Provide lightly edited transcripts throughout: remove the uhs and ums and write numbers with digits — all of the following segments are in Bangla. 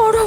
করো।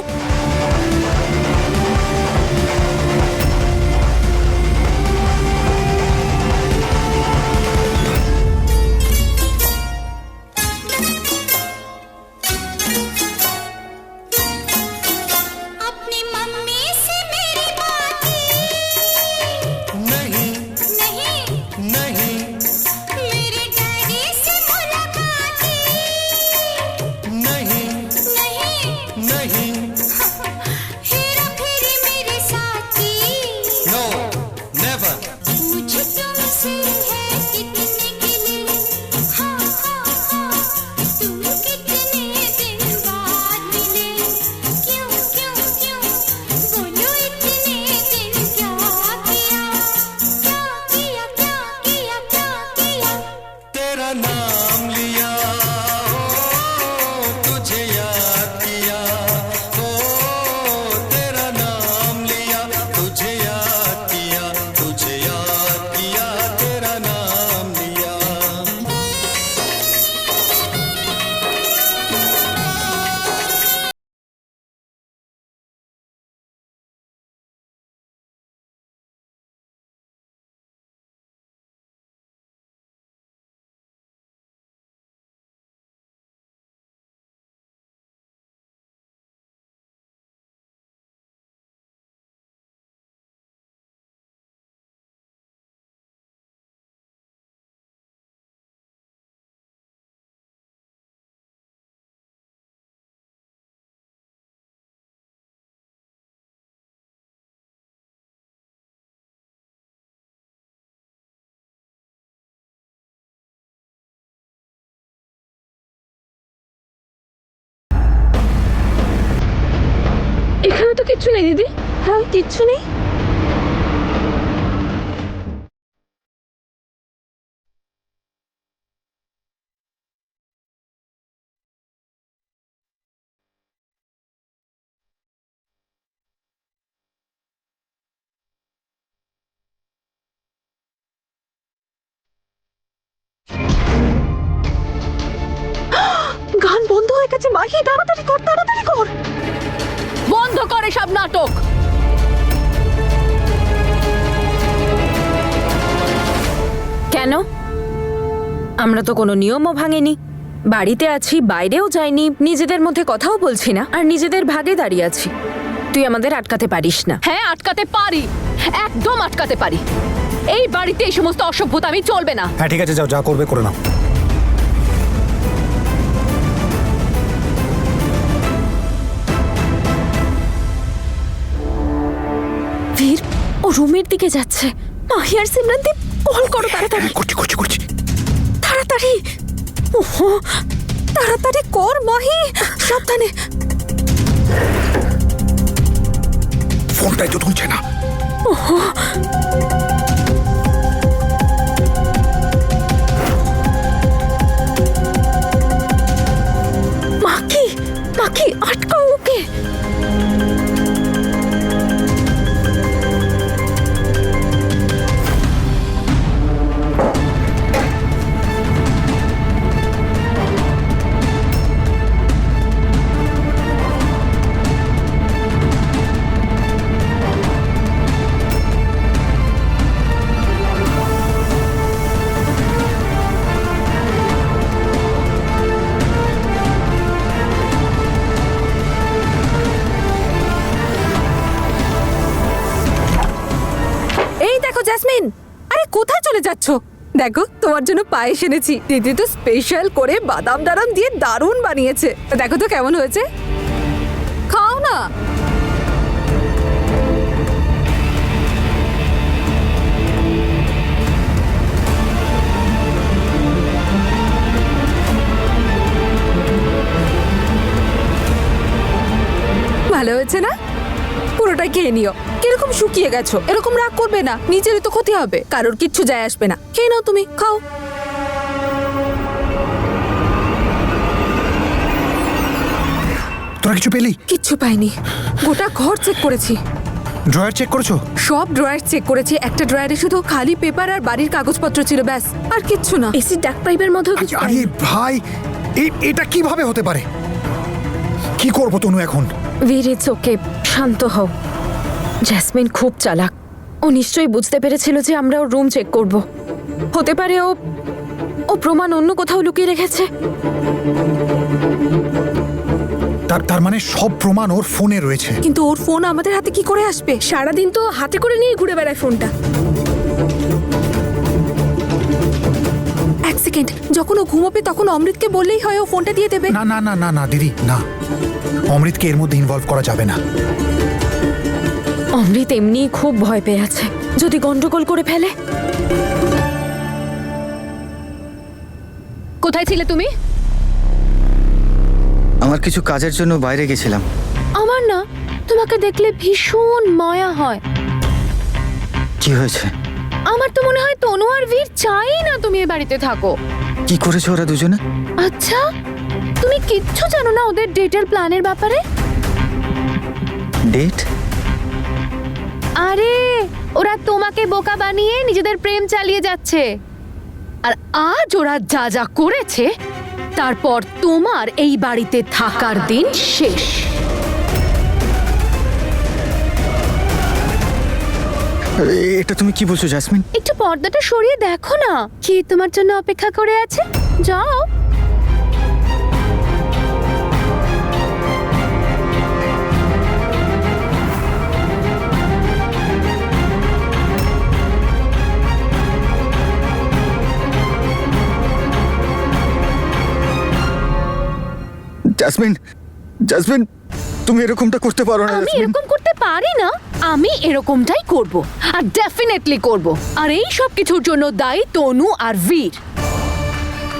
এখানে তো কিচ্ছু নেই দিদি। হ্যাঁ, কিচ্ছু নেই। গান বন্ধ হয়ে গেছে। মাহি, তাড়াতাড়ি কর, তাড়াতাড়ি কর। বন্ধ করে সব নাটক। কেন? আমরা তো কোনো নিয়মও ভাঙিনি, বাড়িতে আছি, বাইরেও যাইনি, নিজেদের মধ্যে কথাও বলছি না, আর নিজেদের ভাগে দাঁড়িয়ে আছি। তুই আমাদের আটকাতে পারিস না। হ্যাঁ, আটকাতে পারি, একদম আটকাতে পারি। এই বাড়িতে এই সমস্ত অসভ্যতা আমি চলবে না। হ্যাঁ ঠিক আছে, যাও, যা করবে করে নাও। বীর, ও রুমের দিকে যাচ্ছে। মাহি আর সিমরান দীপ, কল করো তাড়াতাড়ি। করছি। তাড়াতাড়ি, ওহো, তাড়াতাড়ি কর মাহি, সাবধানে। ফোনটাই তো তুলছে না। ওহো, মাকি, আটকাও ওকে। জেসমিন, আরে কোথায় চলে যাচ্ছ? দেখো, তোমার জন্য পায়েস এনেছি। দিদি তো স্পেশাল করে বাদাম টাদাম দিয়ে দারুণ বানিয়েছে। দেখো তো কেমন হয়েছে, খাও না। ভালো হয়েছে না? পুরোটা খেয়ে নিও। কিরকম শুকিয়ে গেছো, এরকম রাগ করবে না, নিজেরই তো ক্ষতি হবে, কারোর কিচ্ছু যায় আসবে না। খেয়ে নাও, তুমি খাও। তোরা কিছু পেলি? কিচ্ছু পাইনি, গোটা ঘর চেক করেছি। ড্রয়ার চেক করেছো? সব ড্রয়ার চেক করেছি, একটা ড্রয়ারে শুধু খালি পেপার আর বাড়ির কাগজপত্র ছিল, ব্যাস, আর কিচ্ছু না। এসি ডাক পাইপের মধ্যেও কিছু। আরে ভাই, এটা কিভাবে হতে পারে? কি করবো তনু এখন? বীর, ইটস ওকে, শান্ত হও। জ্যাসমিন খুব চালাক। ও নিশ্চয়ই বুঝতে পেরেছিল যে আমরা ওর রুম চেক করব। হতে পারে ও প্রমাণ অন্য কোথাও লুকিয়ে রেখেছে। তার মানে সব প্রমাণ ওর ফোনে রয়েছে। কিন্তু ওর ফোন আমাদের হাতে কি করে আসবে? সারাদিন তো হাতে করে নিয়ে ঘুরে বেড়ায় ফোনটা। এক সেকেন্ড, যখন ও ঘুমোবে তখন অমৃতকে বললেই হয় ও ফোনটা দিয়ে দেবে। না না না না না দিদি, না, অমৃতকে এর মধ্যে ইনভলভ করা যাবে না। অমৃত এমনি খুব ভয় পেয়ে আছে, যদি গন্ডগোল করে ফেলে। কোথায় ছিলে তুমি? আমার কিছু কাজের জন্য বাইরে গেছিলাম। আমার না তোমাকে দেখলে ভীষণ মায়া হয়। কি হয়েছে? আমার তো মনে হয় তনু আর বীর চাই না তুমি এ বাড়িতে থাকো। কি করেছে ওরা দুজনে? আচ্ছা, তুমি কিচ্ছু জানো না ওদের ডেটের প্ল্যানের ব্যাপারে? ডেট? আরে ওরা তোমাকে বোকা বানিয়ে নিজেদের প্রেম চালিয়ে যাচ্ছে। আর আজ ওরা যা যা করেছে, তারপর তোমার এই বাড়িতে থাকার দিন শেষ। এটা তুমি কি বলছো জাসমিন? একটু পর্দাটা সরিয়ে দেখো না, কে তোমার জন্য অপেক্ষা করে আছে। যাও। জাসমিন, জাসমিন, তুমি এরকমটা করতে পারো না। আমি জাসমিন, এরকম করতে পারি না, আমি এরকমটাই করব, আর ডেফিনেটলি করব। আর এই সব কিছুর জন্য দায়ী তনু আর বীর।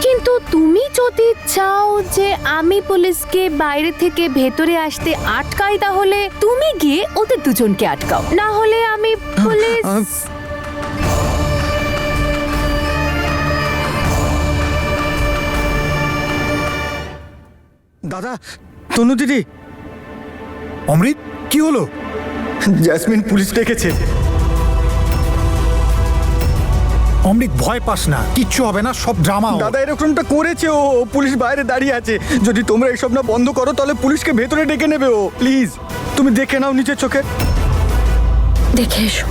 কিন্তু তুমি যদি চাও যে আমি পুলিশকে বাইরে থেকে ভেতরে আসতে আটকাই, তাহলে তুমি গিয়ে ওদের দুজনকে আটকাও, না হলে আমি পুলিশ। দাদা, তনু দিদি। অমৃত, কি হলো? জাসমিন পুলিশ ডেকেছে। অমৃত, ভয় পাস না, কিচ্ছু হবে না, সব ড্রামা। দাদা এরকমটা করেছে ও, পুলিশ বাইরে দাঁড়িয়ে আছে। যদি তোমরা এসব না বন্ধ করো তাহলে পুলিশকে ভেতরে ডেকে নেবে ও। প্লিজ তুমি দেখে নাও নিচের চোখে। দেখে এসো।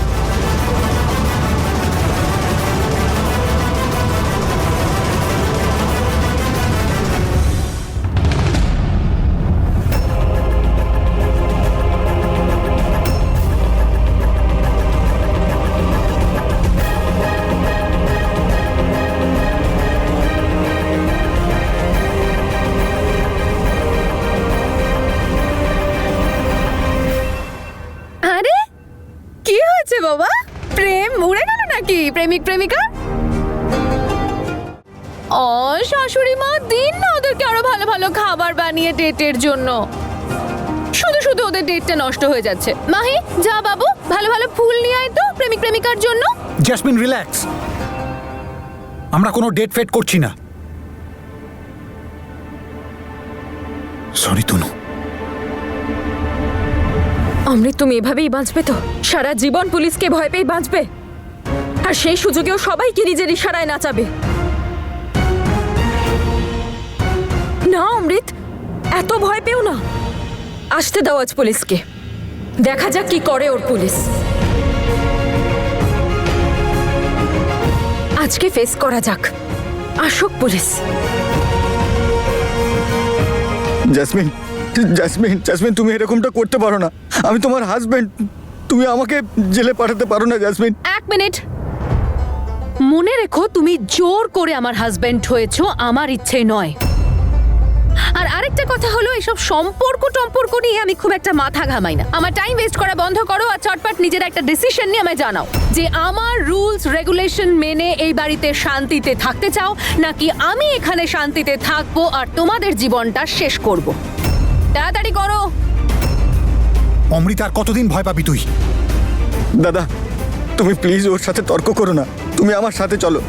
আরে কি হয়েছে বাবা? প্রেম উড়ে গেল নাকি প্রেমিক প্রেমিকা? ও শাশুড়ি মা দিন না ওদেরকে আরো ভালো ভালো খাবার বানিয়ে ডেটের জন্য। শুধু শুধু ওদের ডেটটা নষ্ট হয়ে যাচ্ছে। মাহি, যা বাবু, ভালো ভালো ফুল নিয়ে আয় তো প্রেমিক প্রেমিকার জন্য। জাসমিন, রিল্যাক্স, আমরা কোনো ডেট ফেট করছি না। সরি তনু। অমৃত, তুমি এভাবেই বাঁচবে তো? সারা জীবন পুলিশকে ভয় পেয়ে বাঁচবে, আর সেই সুযোগেও সবাইকে নিজের ইশারায় নাচাবে? না অমৃত, এত ভয় পেও না। আসতে দাও আজ পুলিশকে, দেখা যাক কি করে ওর পুলিশ। আজকে ফেস করা যাক, আসুক পুলিশ। জাসমিন, জাসমিন, জাসমিন, তুমি এরকমটা করতে পারো না। আমি তোমার হাজবেন্ড, তুমি আমাকে জেলে পাঠাতে পারো না জাসমিন। এক মিনিট, মনে রেখো তুমি জোর করে আমার হাজবেন্ড হয়েছো, আমার ইচ্ছে নয়। আর আরেকটা কথা হলো, এসব সম্পর্ক নিয়ে আমি খুব একটা মাথা ঘামাই না। আমার টাইম ওয়েস্ট করা বন্ধ করো, আর চটপট নিজের একটা ডিসিশন নিয়ে আমায় জানাও যে আমার রুলস রেগুলেশন মেনে এই বাড়িতে শান্তিতে থাকতে চাও, নাকি আমি এখানে শান্তিতে থাকবো আর তোমাদের জীবনটা শেষ করব। তাড়াতাড়ি করো। অমৃত, আর কতদিন ভয় পাবি তুই? দাদা তুমি প্লিজ ওর সাথে তর্ক করো না, তুমি আমার সাথে চলো।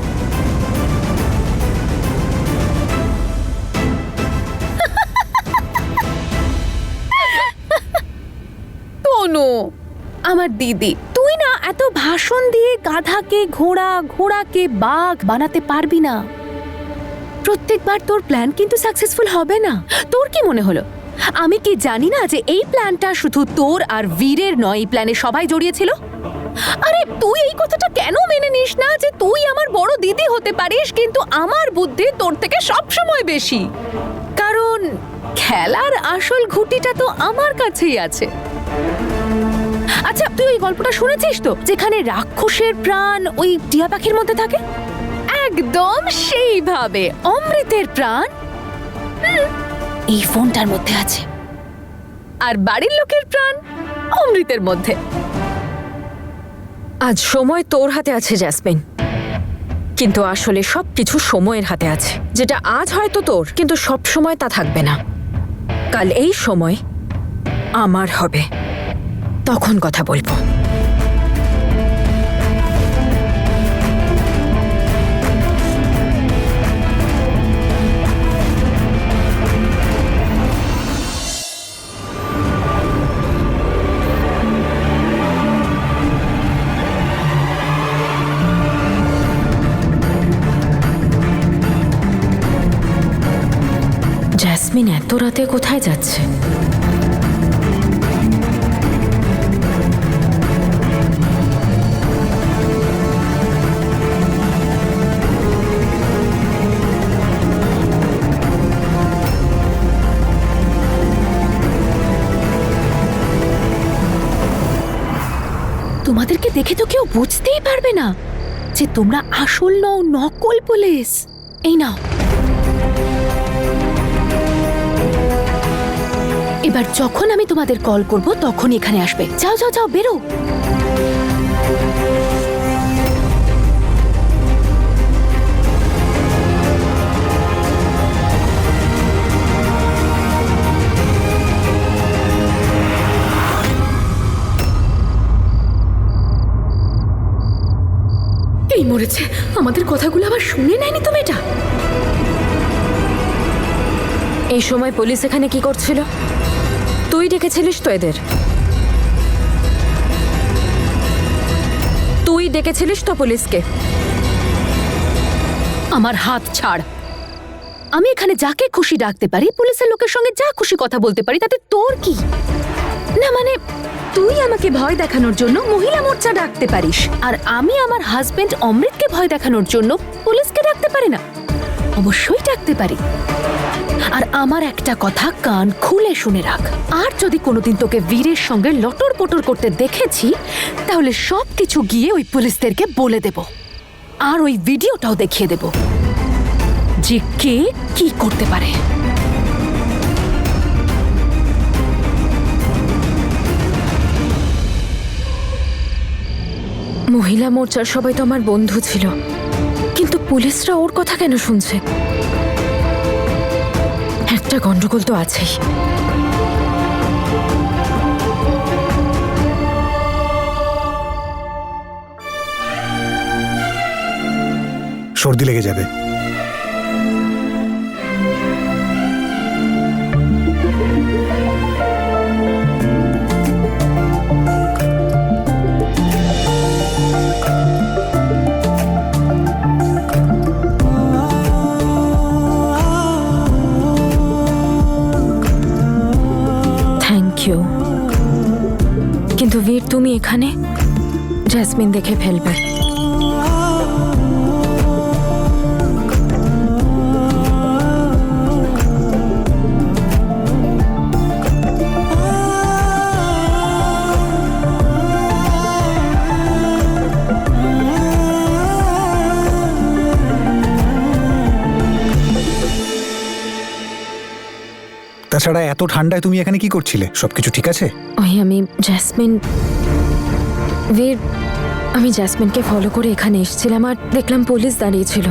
তনু, আমার দিদি, তুই না এত ভাষণ দিয়ে গাধাকে ঘোড়া, ঘোড়াকে বাঘ বানাতে পারবি না। প্রত্যেকবার তোর প্ল্যান কিন্তু সাকসেসফুল হবে না। তোর কি মনে হলো আমি কি জানি না যে এই প্ল্যানটা শুধু তোর আর বীরের নয়, এই প্ল্যানে সবাই জড়িয়েছিল? আরে তুই এই কথাটা কেন মেনে নিস না যে তুই আমার বড় দিদি হতে পারিস, কিন্তু আমার বুদ্ধি তোর থেকে সব সময় বেশি? কারণ খেলার আসল ঘুঁটিটা তো আমার কাছেই আছে। আচ্ছা, তুই ওই গল্পটা শুনেছিস তো, যেখানে রাক্ষসের প্রাণ ওই টিয়া পাখির মধ্যে থাকে? একদম সেইভাবে অমৃতের প্রাণ এই ফোনটার মধ্যে আছে, আর বাড়ির লোকের প্রাণ অমৃতের মধ্যে। আজ সময় তোর হাতে আছে জ্যাসমিন, কিন্তু আসলে সবকিছু সময়ের হাতে আছে। যেটা আজ হয়তো তোর, কিন্তু সব সময় তা থাকবে না। কাল এই সময় আমার হবে, তখন কথা বলবো। জ্যাসমিন এত রাতে কোথায় যাচ্ছে? তোমাদেরকে দেখে তো কেউ বুঝতেই পারবে না যে তোমরা আসল নও, নকল পুলিশ। এই নাও, এবার যখন আমি তোমাদের কল করব তখন এখানে আসবে। যাও যাও যাও, বেরো। এই মরেছে, আমাদের কথাগুলো আবার শুনে নেয়নি তো মেয়েটা। এই সময় পুলিশ এখানে কি করছিল? তুই ডেকেছিলিস তো এদের? তুই ডেকেছিলিস তো পুলিশকে? আমার হাত ছাড়। আমি এখানে যাকে খুশি ডাকতে পারি, পুলিশের লোকের সঙ্গে যা খুশি কথা বলতে পারি, তাতে তোর কি? না মানে, তুই আমাকে ভয় দেখানোর জন্য মহিলা মোর্চা ডাকতে পারিস, আর আমি আমার হাজবেন্ড অমৃতকে ভয় দেখানোর জন্য পুলিশকে ডাকতে পারি না? অবশ্যই ডাকতে পারি। আর আমার একটা কথা কান খুলে শুনে রাখ, আর যদি কোনোদিন তোকে বীরের সঙ্গে লটর পটর করতে দেখেছি, তাহলে সবকিছু গিয়ে ওই পুলিশদেরকে বলে দেব, আর ওই ভিডিওটাও দেখিয়ে দেব যে কে কি করতে পারে। মহিলা মোর্চার সবাই তো আমার বন্ধু ছিল, কিন্তু পুলিশরা ওর কথা কেন শুনছে? একটা গন্ডগোল তো আছেই। সর্দি লেগে যাবে। Thank you. কিন্তু বীর, তুমি এখানে? জ্যাসমিন দেখে ফেলবে। তাছাড়া এত ঠান্ডায় তুমি এখানে কি করছিলে? সবকিছু ঠিক আছে? ওই আমি জ্যাসমিন, বীর, আমি জ্যাসমিনকে ফলো করে এখানে এসেছিলাম আর দেখলাম পুলিশ দাঁড়িয়েছিল।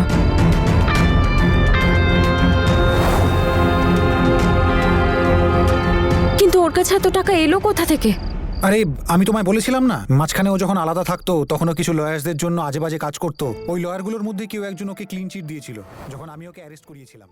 কিন্তু ওর কাছে এত টাকা এলো কোথা থেকে? আরে আমি তোমায় বলেছিলাম না, মাঝখানে ও যখন আলাদা থাকতো তখনও কিছু লয়ার্সদের জন্য আজে বাজে কাজ করতো। ওই লয়ারগুলোর মধ্যে কেউ একজন ওকে ক্লিন চিট দিয়েছিল যখন আমি ওকে অ্যারেস্ট করিয়েছিলাম।